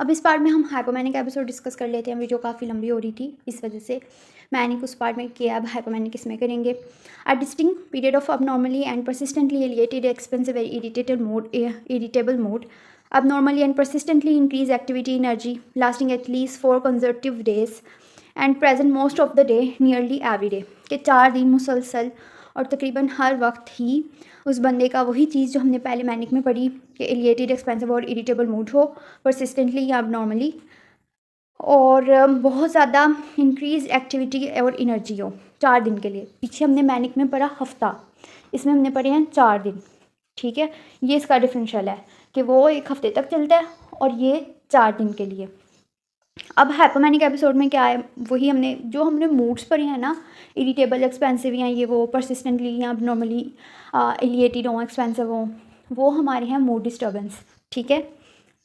अब इस पार्ट में हम हाइपोमैनिक एपिसोड डिस्कस कर लेते हैं। वीडियो काफ़ी लंबी हो रही थी, इस वजह से मैनिक उस पार्ट में किया, अब हाइपोमैनिक इसमें करेंगे। A distinct period of abnormally and persistently elevated expensive irritable mood abnormally and persistently increased activity energy lasting at least 4 consecutive days and present most of the day nearly every day के 4 दिन मुसलसल और तकरीबन हर वक्त ही उस बंदे का वही चीज़ जो हमने पहले मैनिक में पढ़ी कि एलिएटेड एक्सपेंसिव और इरिटेबल मूड हो, परसिस्टेंटली या abnormally, और बहुत ज़्यादा इंक्रीज एक्टिविटी और एनर्जी हो 4 दिन के लिए। पीछे हमने मैनिक में पढ़ा हफ्ता, इसमें हमने पढ़े हैं 4 दिन। ठीक है, ये इसका डिफरेंशियल है कि वो 1 हफ्ते तक चलता है और ये 4 दिन के लिए। अब हाइपोमैनिक एपिसोड में क्या है, वही हमने मूड्स पढ़े हैं ना, इरिटेबल, एक्सपेंसिव या ये वो, परसिस्टेंटली या नॉर्मली एलिएटेड हो, एक्सपेंसिव हो, वो हमारे हैं मूड डिस्टर्बेंस। ठीक है,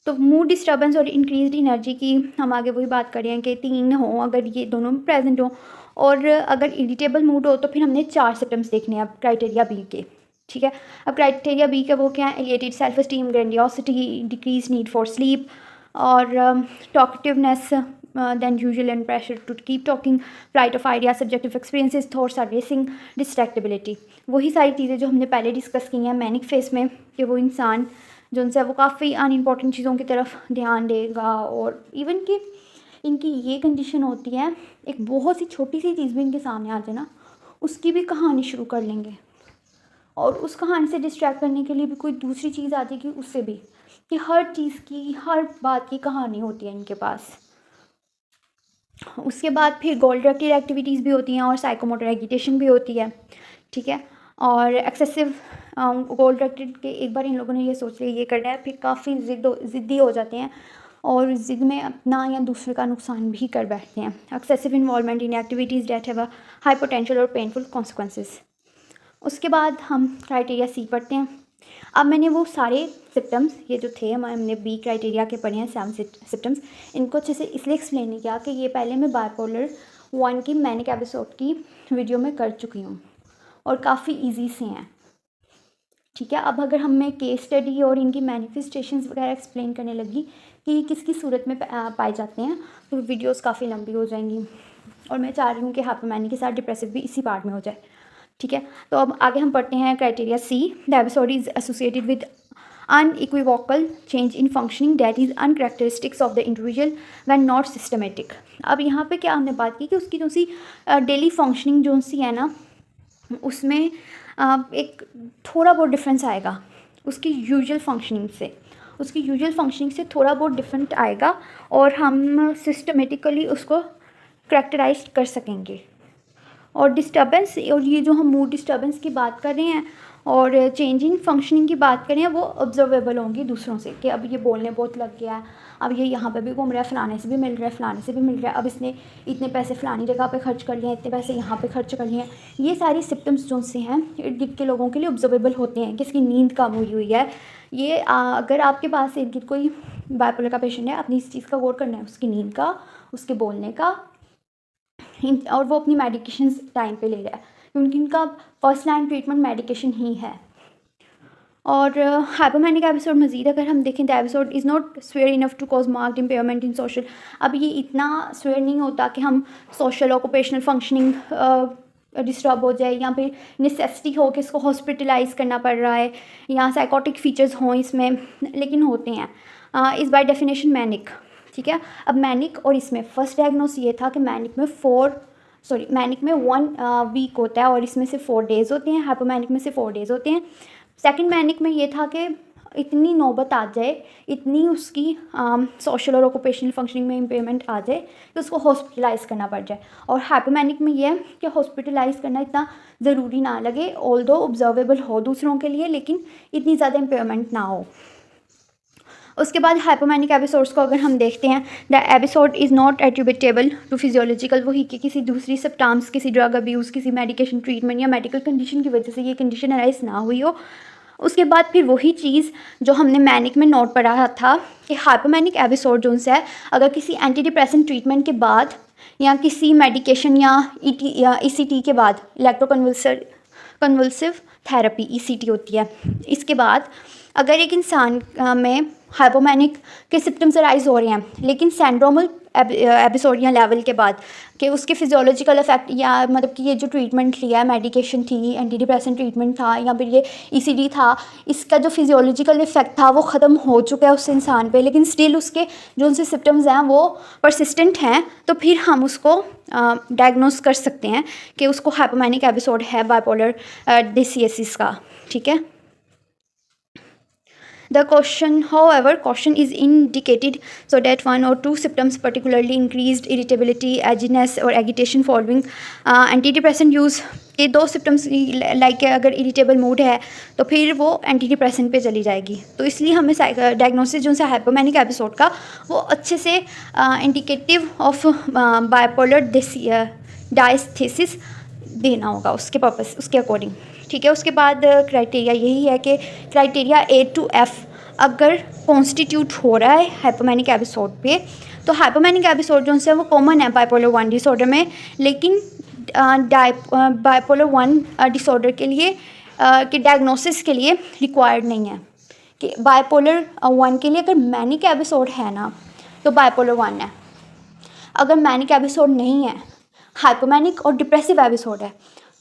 तो मूड डिस्टर्बेंस और इंक्रीज्ड एनर्जी की हम आगे वही बात कर रहे हैं कि 3 हो, अगर ये दोनों में प्रेजेंट हो, और अगर इरिटेबल मूड हो तो फिर हमने 4 सिम्टम्स देखने हैं अब क्राइटेरिया बी के। ठीक है, अब क्राइटेरिया बी का वो क्या है, elevated self esteem, grandiosity, decrease need for sleep और talkativeness then usual and pressure to keep talking, flight of idea, subjective experiences, thoughts are racing, distractibility. वही सारी चीज़ें जो हमने पहले डिस्कस की हैं मैनिक फेस में, कि वो इंसान जो उनसे वो काफ़ी अनइम्पॉर्टेंट चीज़ों की तरफ ध्यान देगा, और इवन कि इनकी ये कंडीशन होती है, एक बहुत सी छोटी सी चीज़ भी इनके सामने आ जाए ना, उसकी भी कहानी शुरू कर लेंगे, और उस कहानी से डिस्ट्रैक्ट करने के लिए भी कोई दूसरी चीज़ आ जाएगी उससे भी, कि हर चीज़ की, हर बात की कहानी होती है इनके पास। उसके बाद फिर गोल डायरेक्टेड एक्टिविटीज़ भी होती हैं और साइकोमोटर एगिटेशन भी होती है। ठीक है, और एक्सेसिव गोल डायरेक्टेड के एक बार इन लोगों ने ये सोच लिया ये करना है, फिर काफ़ी ज़िद्दी हो जाते हैं और ज़िद में अपना या दूसरे का नुकसान भी कर बैठते हैं। Excessive involvement in activities that have a high potential और पेनफुल कॉन्सिक्वेंसेस। उसके बाद हम क्राइटेरिया सी पढ़ते हैं। अब मैंने वो सारे सिम्टम्स, ये जो थे हमने बी क्राइटेरिया के पढ़े हैं 7 सिम्टम्स, इनको अच्छे से इसलिए एक्सप्लेन नहीं किया कि ये पहले मैं बाइपोलर 1 की मैनिक एपिसोड की वीडियो में कर चुकी हूँ और काफ़ी इजी से हैं। ठीक है, अब अगर मैं केस स्टडी और इनकी मैनिफेस्टेशंस वगैरह एक्सप्लेन करने लगी कि किसकी सूरत में पाए जाते हैं, तो वीडियोस काफ़ी लंबी हो जाएंगी, और मैं चाह रही हूँ कि हाइपोमैनिक के साथ डिप्रेसिव भी इसी पार्ट में हो जाए। ठीक है, तो अब आगे हम पढ़ते हैं criteria C. The episode is associated with unequivocal change in functioning that is uncharacteristics of the individual when not systematic। अब यहाँ पे क्या हमने बात की कि उसकी जो सी डेली फंक्शनिंग जो सी है ना, उसमें एक थोड़ा बहुत डिफरेंस आएगा उसकी यूजुअल फंक्शनिंग से थोड़ा बहुत डिफरेंट आएगा, और हम सिस्टमेटिकली उसको करेक्टराइज कर सकेंगे। और डिस्टर्बेंस, और ये जो हम मूड डिस्टर्बेंस की बात कर रहे हैं और चेंज इन फंक्शनिंग की बात करें, वो ऑब्जर्वेबल होंगी दूसरों से, कि अब ये बोलने बहुत लग गया है, अब ये यहाँ पे भी घूम रहा है, फलाने से भी मिल रहा है, फलाने से भी मिल रहा है, अब इसने इतने पैसे फलानी जगह पे खर्च कर लिए हैं, इतने पैसे यहाँ पे खर्च कर लिए हैं। ये सारी सिम्टम्स जो से हैं इर्द गिर्द के लोगों के लिए ऑब्जर्वेबल होते हैं। किसकी नींद कम हुई है, ये अगर आपके पास इर्द गिर्द कोई बाइपोलर का पेशेंट है, अपनी इस चीज़ का गौर करना है, उसकी नींद का, उसके बोलने का, और वो अपनी मेडिकेशन टाइम पे ले रहा है, क्योंकि उनका फर्स्ट लाइन ट्रीटमेंट मेडिकेशन ही है। और हाइपोमैनिक एपिसोड मजीद अगर हम देखें, the episode is not severe enough to cause marked impairment in social. अब ये इतना स्वेयर नहीं होता कि हम सोशल ऑक्यूपेशनल फंक्शनिंग डिस्टर्ब हो जाए, या फिर नेसेसिटी हो कि इसको हॉस्पिटलाइज करना पड़ रहा है, या साइकोटिक फीचर्स हों इसमें, लेकिन होते हैं। इस बाय डेफिनेशन मैनिक। ठीक है, अब मैनिक और इसमें फर्स्ट डायग्नोस ये था कि मैनिक में 1 वीक होता है और इसमें से 4 डेज़ होते हैं, हाइपोमैनिक में से 4 डेज़ होते हैं। सेकंड मैनिक में ये था कि इतनी नौबत आ जाए, इतनी उसकी सोशल और ऑक्यूपेशनल फंक्शनिंग में इम्पेयरमेंट आ जाए कि उसको हॉस्पिटलाइज करना पड़ जाए। और हाइपोमैनिक में ये है कि हॉस्पिटलाइज करना इतना ज़रूरी ना लगे, ऑल्दो ऑब्जर्वेबल हो दूसरों के लिए, लेकिन इतनी ज़्यादा इम्पेयरमेंट ना हो। उसके बाद हाइपोमैनिक एपिसोड्स को अगर हम देखते हैं, the episode is not attributable to physiological, वही कि किसी दूसरी सब्सटेंस, किसी ड्रग अब्यूज़, किसी मेडिकेशन ट्रीटमेंट या मेडिकल कंडीशन की वजह से ये कंडीशन अराइज ना हुई हो। उसके बाद फिर वही चीज़ जो हमने मैनिक में नोट पढ़ा था कि हाइपोमैनिक एपिसोड जो है, अगर किसी एंटी डिप्रेसेंट ट्रीटमेंट के बाद या किसी मेडिकेशन या ECT के बाद, इलेक्ट्रोकन्वल्सर कन्वल्सिव थेरेपी ECT होती है। इसके बाद अगर एक इंसान में हाइपोमैनिक के सिम्टम्स अराइज हो रहे हैं लेकिन सिंड्रोमल एपिसोड या लेवल के बाद कि उसके फिजियोलॉजिकल इफेक्ट या मतलब कि ये जो ट्रीटमेंट लिया है, मेडिकेशन थी, एंटी डिप्रेसेंट ट्रीटमेंट था या फिर ये ECD था, इसका जो फिजियोलॉजिकल इफेक्ट था वो ख़त्म हो चुका है उस इंसान पे, लेकिन स्टिल उसके जो उनसे सिम्टम्स हैं वो परसिस्टेंट हैं, तो फिर हम उसको डायग्नोस कर सकते हैं कि उसको हाइपोमैनिक एपिसोड है बाइपोलर डिसीएसिस का। ठीक है। The caution is indicated so that one or two symptoms, particularly increased irritability, edginess or agitation following antidepressant use, के 2 सिम्टम्स लाइक अगर इरिटेबल मूड है तो फिर वो एंटी डिप्रेसेंट पे चली जाएगी। तो इसलिए हमें डायग्नोसिस जो है हाइपोमैनिक एपिसोड का वो अच्छे से इंडिकेटिव ऑफ बाइपोलर डायस्थेसिस देना होगा उसके पर्पस, उसके अकॉर्डिंग। ठीक है। उसके बाद क्राइटेरिया यही है कि क्राइटेरिया A to F अगर कॉन्स्टिट्यूट हो रहा है हाइपोमैनिक एपिसोड पे, तो हाइपोमैनिक एपिसोड जो है वो कॉमन है बाइपोलर 1 डिसऑर्डर में, लेकिन बाइपोलर 1 डिसऑर्डर के लिए कि डायग्नोसिस के लिए रिक्वायर्ड नहीं है कि बाइपोलर 1 के लिए अगर मैनिक एपिसोड है ना तो बाइपोलर 1 है, अगर मैनिक एपिसोड नहीं है, हाइपोमैनिक और डिप्रेसिव एपिसोड है,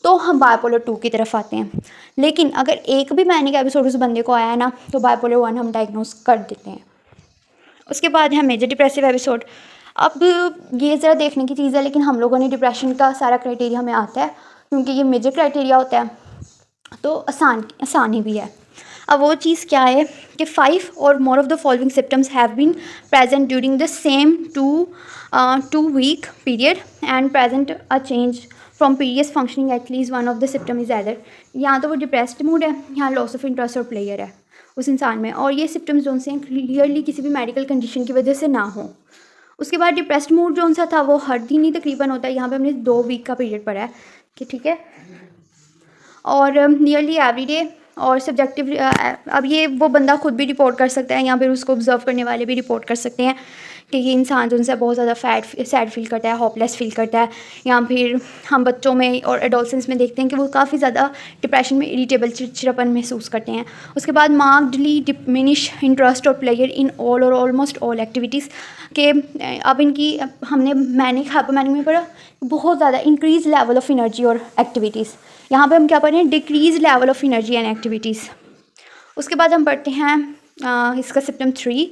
तो हम बाइपोलर 2 की तरफ आते हैं। लेकिन अगर एक भी मैनिक एपिसोड उस बंदे को आया है ना तो बाइपोलर 1 हम डायग्नोस कर देते हैं। उसके बाद है मेजर डिप्रेसिव एपिसोड। अब ये ज़रा देखने की चीज़ है, लेकिन हम लोगों ने डिप्रेशन का सारा क्राइटेरिया हमें आता है क्योंकि ये मेजर क्राइटेरिया होता है, तो आसानी भी है। अब वो चीज़ क्या है कि 5 और more of the following symptoms have been present during the same 2 week period and present a change from previous functioning at least one of the symptom is either, या तो वो डिप्रेस्ड मूड है या लॉस ऑफ इंटरेस्ट और pleasure है उस इंसान में, और ये सिम्टम्स जो से क्लियरली किसी भी मेडिकल कंडीशन की वजह से ना हो। उसके बाद डिप्रेस्ड मूड जो सा था वो हर दिन ही तकरीबन होता है, यहाँ पे हमने 2 week का पीरियड पढ़ा है कि ठीक है, और नियरली एवरीडे और सब्जेक्टिव। अब ये वो बंदा खुद भी रिपोर्ट कर सकता है या फिर उसको ऑब्जर्व करने वाले भी रिपोर्ट कर सकते हैं कि ये इंसान जो उनसे बहुत ज़्यादा सैड फील करता है, होपलेस फील करता है, या फिर हम बच्चों में और एडोलसेंस में देखते हैं कि वो काफ़ी ज़्यादा डिप्रेशन में इरिटेबल, चिड़चिड़ापन महसूस करते हैं। उसके बाद मार्कडली डिमिनिश इंटरेस्ट और प्लेयर इन ऑल और ऑलमोस्ट ऑल एक्टिविटीज़ के अब इनकी हमने मैनिक हाइपोमैनिक में पढ़ा बहुत ज़्यादा इंक्रीज लेवल ऑफ एनर्जी और एक्टिविटीज़, यहाँ पे हम क्या पढ़ रहे हैं decrease level of energy and activities. उसके बाद हम पढ़ते हैं इसका सिम्टम 3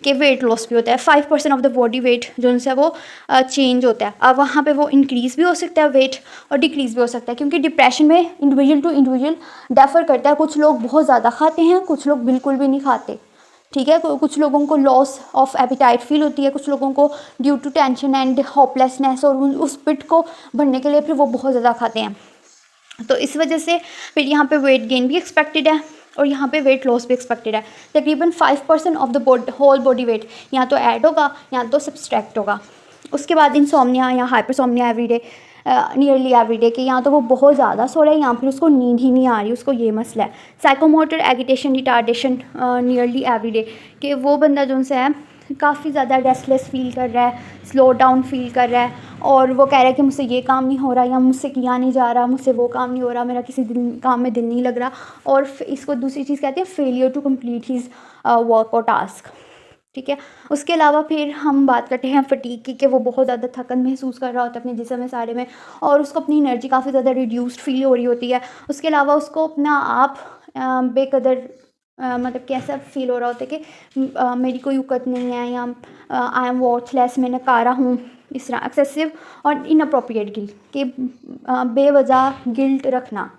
के वेट लॉस भी होता है। 5% ऑफ द बॉडी वेट जो उनसे वो चेंज होता है। अब वहाँ पे वो इंक्रीज़ भी हो सकता है वेट और डिक्रीज़ भी हो सकता है, क्योंकि डिप्रेशन में इंडिविजुअल टू इंडिविजुअल डिफर करता है। कुछ लोग बहुत ज़्यादा खाते हैं, कुछ लोग बिल्कुल भी नहीं खाते। ठीक है। कुछ लोगों को लॉस ऑफ एपिटाइट फील होती है, कुछ लोगों को due to tension and hopelessness, और उस पिट को भरने के लिए फिर वो बहुत ज़्यादा खाते हैं। तो इस वजह से फिर यहाँ पे वेट गेन भी एक्सपेक्टेड है और यहाँ पे वेट लॉस भी एक्सपेक्टेड है। तकरीबन 5% of the whole body weight या तो ऐड होगा या तो सब्सट्रैक्ट होगा। उसके बाद इंसोम्निया या हाइपरसोम्निया एवरीडे, नियरली एवरीडे के, या तो वो बहुत ज़्यादा सो रहा है या फिर उसको नींद ही नहीं आ रही, उसको ये मसला है। Psychomotor agitation retardation nearly everyday कि वो बंदा जो उनसे है काफ़ी ज़्यादा रेस्टलेस फील कर रहा है, स्लो डाउन फील कर रहा है, और वो कह रहा है कि मुझसे ये काम नहीं हो रहा या मुझसे किया नहीं जा रहा, मुझसे वो काम नहीं हो रहा, मेरा किसी काम में दिल नहीं लग रहा। और इसको दूसरी चीज़ कहते हैं failure to complete his work और टास्क। ठीक है। उसके अलावा फिर हम बात करते हैं फटीग की कि वो बहुत ज़्यादा थकन महसूस कर रहा होता है अपने जिस्म में सारे में, और उसको अपनी एनर्जी काफ़ी ज़्यादा रिड्यूस्ड फील हो रही होती है। उसके अलावा उसको अपना आप बेकदर मतलब कैसा फील हो रहा होता है कि मेरी कोई औकात नहीं है, या आई एम वर्थलेस, मैं नकारा हूँ, इस तरह एक्सेसिव और इनअप्रोप्रिएट गिल्ट कि बेवजह गिल्ट रखना।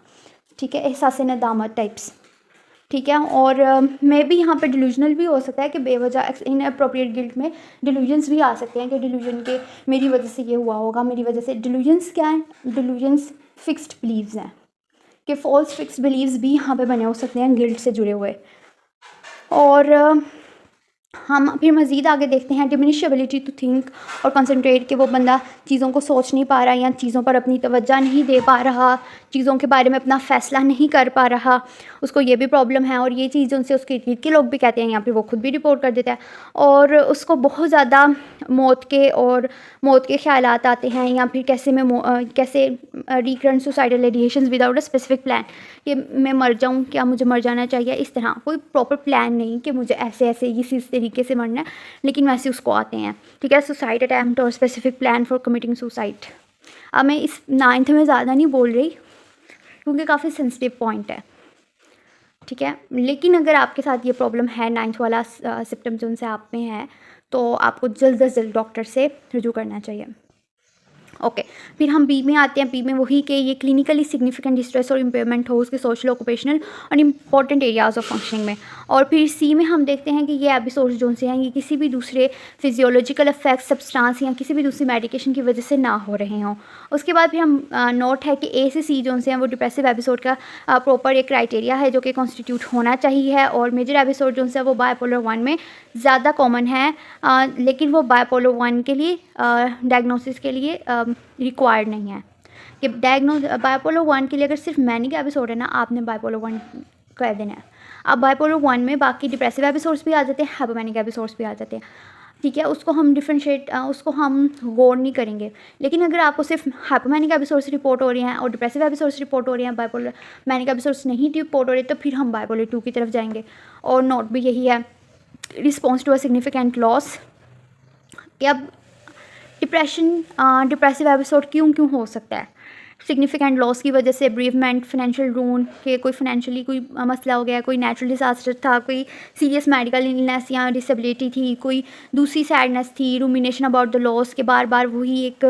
ठीक है। एहसास नदामत टाइप्स। ठीक है। और मैं भी यहाँ पे डिल्यूजनल भी हो सकता है कि बेवजह इनअप्रोप्रिएट गिल्ट में डिल्यूजन्स भी आ सकते हैं कि डिल्यूजन के मेरी वजह से ये हुआ होगा, मेरी वजह से। डिल्यूजन्स क्या है? डिल्यूजन्स फिक्स्ड बिलीव्स हैं कि फॉल्स फिक्स्ड बिलीव्स भी यहाँ पे बने हो सकते हैं गिल्ट से जुड़े हुए। और हम फिर मज़ीद आगे देखते हैं डिमिनिश एबिलिटी टू थिंक और कंसंट्रेट, कि वो बंदा चीज़ों को सोच नहीं पा रहा या चीज़ों पर अपनी तवज्जो नहीं दे पा रहा, चीज़ों के बारे में अपना फ़ैसला नहीं कर पा रहा, उसको ये भी प्रॉब्लम है। और ये चीज़ उनसे उसके इर्द गिर्द के लोग भी कहते हैं या फिर वो खुद भी रिपोर्ट कर देता है। और उसको बहुत ज़्यादा मौत के ख़्यालात आते हैं, या फिर कैसे recurrent suicidal ideations without a specific plan, कि मैं मर जाऊँ, क्या मुझे मर जाना चाहिए, इस तरह कोई प्रॉपर प्लान नहीं कि मुझे ऐसे ऐसे इस तरीके से मरना है, लेकिन वैसे उसको आते हैं, ठीक है। सुसाइड अटैम्प्ट और specific plan for committing suicide. अब मैं इस 9th में ज़्यादा नहीं बोल रही क्योंकि काफ़ी सेंसिटिव पॉइंट है, ठीक है। लेकिन अगर आपके साथ ये प्रॉब्लम है, 9th वाला सिम्टम जो उनसे आप में है, तो आपको जल्द से जल्द डॉक्टर से रुजू करना चाहिए। ओके, फिर हम बी में आते हैं। बी में वही कि ये क्लिनिकली सिग्निफिकेंट डिस्ट्रेस और इम्पेयरमेंट हो उसके सोशल, ऑक्यूपेशनल और इंपॉर्टेंट एरियाज ऑफ फंक्शनिंग में। और फिर सी में हम देखते हैं कि ये एपिसोड्स जो से हैं ये किसी भी दूसरे फिजियोलॉजिकल इफेक्ट, सब्सटेंस या किसी भी दूसरी मेडिकेशन की वजह से ना हो रहे हों। उसके बाद फिर हम नोट है कि ए से सी जो से हैं वो डिप्रेसिव एपिसोड का प्रॉपर एक क्राइटेरिया है जो कि कॉन्स्टिट्यूट होना चाहिए है। और मेजर एपिसोड जो है वो बायपोलर 1 में ज़्यादा कॉमन है, लेकिन वो बायपोलर 1 के लिए डायग्नोसिस के लिए रिक्वायर्ड नहीं है कि बायपोलर 1 के लिए अगर सिर्फ मैनिक एपिसोड है ना, आपने बायपोलर 1 कर देना है। अब बायपोलर 1 में बाकी डिप्रेसिव एपिसोड्स भी आ जाते हैं, हाइपोमैनिक एपिसोड्स भी आ जाते हैं, ठीक है। उसको हम गौर नहीं करेंगे। लेकिन अगर आपको सिर्फ हाइपोमैनिक एपिसोड्स रिपोर्ट हो रही हैं और डिप्रेसिव एपिसोड्स रिपोर्ट हो रही हैं, बायपोलर मैनिक एपिसोड्स नहीं रिपोर्ट हो रहे, तो फिर हम बायपोलर 2 की तरफ जाएंगे। और नोट भी यही है, response to a significant loss, कि अब डिप्रेसिव एपिसोड क्यों हो सकता है। सिग्निफिकेंट लॉस की वजह से, ब्रीवमेंट, फाइनेंशियल रून, के कोई फाइनेंशियली कोई मसला हो गया, कोई नेचुरल डिसास्टर था, कोई सीरियस मेडिकल इलनेस या डिसेबिलिटी थी, कोई दूसरी सैडनेस थी, रूमिनेशन अबाउट द लॉस, के बार बार वही एक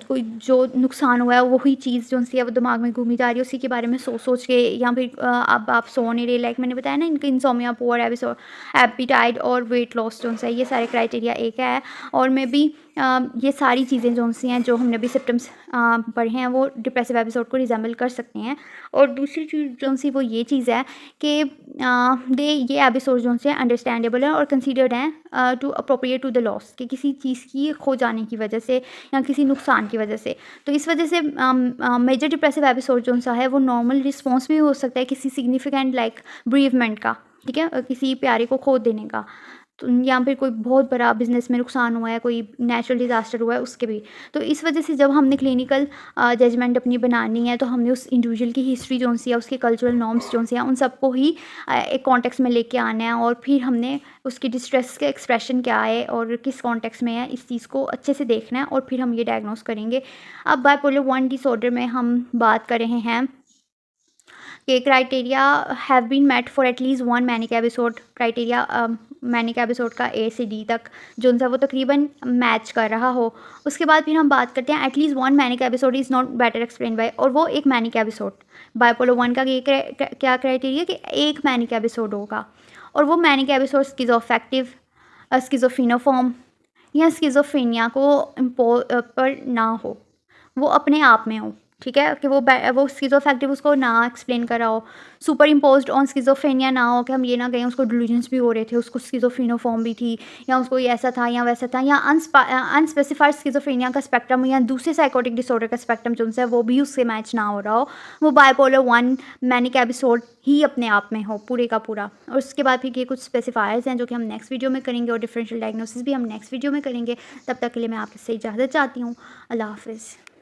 कोई जो नुकसान हुआ है वही चीज़ जो सी है वो दिमाग में घूमी जा रही है, उसी के बारे में सोच के, या फिर अब आप सो नहीं रहे, लाइक मैंने बताया ना, इनके इंसोमिया, पुअर एपेटाइट और वेट लॉस जो है, ये सारे क्राइटेरिया एक है। और मैं भी ये सारी चीज़ें जो सी हैं जो हमने भी सिम्टम्स पढ़े हैं वो डिप्रेसिव एपिसोड को रिजेंबल कर सकते हैं। और दूसरी चीज़ जो सी वो ये चीज़ है कि ये एपिसोड जो से अंडरस्टैंडेबल है और कंसीडर्ड हैं to appropriate to the loss, कि किसी चीज़ की खो जाने की वजह से या किसी नुकसान की वजह से। तो इस वजह से मेजर डिप्रेसिव एपिसोड जो सा है वो नॉर्मल रिस्पॉन्स भी हो सकता है किसी सिग्निफिकेंट लाइक ब्रीवमेंट का, ठीक है, किसी प्यारे को खो देने का, तो या फिर कोई बहुत बड़ा बिजनेस में नुकसान हुआ है, कोई नेचुरल डिज़ास्टर हुआ है उसके भी। तो इस वजह से जब हमने क्लिनिकल जजमेंट अपनी बनानी है तो हमने उस इंडिविजुअल की हिस्ट्री जो सी है, उसके कल्चरल नॉर्म्स जो सी हैं, उन सबको ही एक कॉन्टेक्स्ट में लेके आना है। और फिर हमने उसकी डिस्ट्रेस के एक्सप्रेशन क्या है और किस कॉन्टेक्स्ट में है, इस चीज़ को अच्छे से देखना है और फिर हम ये डायग्नोस करेंगे। अब बायपोलर 1 डिसऑर्डर में हम बात कर रहे हैं कि criteria have been met for at least 1 manic episode. Criteria manic episode का A से D तक जो सा वो तकरीबन मैच कर रहा हो। उसके बाद फिर हम बात करते हैं at least 1 manic episode is not better explain by, और वो एक मैनिक एपिसोड। बायपोलर 1 का ये क्या क्राइटेरिया कि एक मैनिक एपिसोड होगा, और वो मैनिक एपिसोड स्किज़ोअफेक्टिव, स्किज़ोफ्रेनिफॉर्म या स्किज़ोफ्रेनिया को पर ना हो, वो अपने आप में हो, ठीक है, कि वो स्किज़ोअफेक्टिव उसको ना एक्सप्लेन कर रहा हो, सुपर इम्पोज्ड ऑन स्किज़ोफ्रेनिया ना हो, कि हम ये ना कहें उसको डिल्यूजन्स भी हो रहे थे, उसको स्किज़ोफ्रेनिफॉर्म भी थी, या उसको ये ऐसा था या वैसा था, या अनस्पेसिफाइड स्किज़ोफ्रेनिया का स्पेक्ट्रम या दूसरे साइकोटिक डिसऑर्डर का स्पेक्ट्रम जो है वो भी उससे मैच ना हो रहा हो, वो बायपोलर 1 मैनिक एपिसोड ही अपने आप में हो पूरे का पूरा। और उसके बाद फिर ये कुछ स्पेसिफायर्स हैं जो कि हम नेक्स्ट वीडियो में करेंगे, और डिफरेंशियल डायग्नोसिस भी हम नेक्स्ट वीडियो में करेंगे। तब तक के लिए मैं आपसे इजाज़त चाहती हूँ। अल्लाह हाफ़िज़।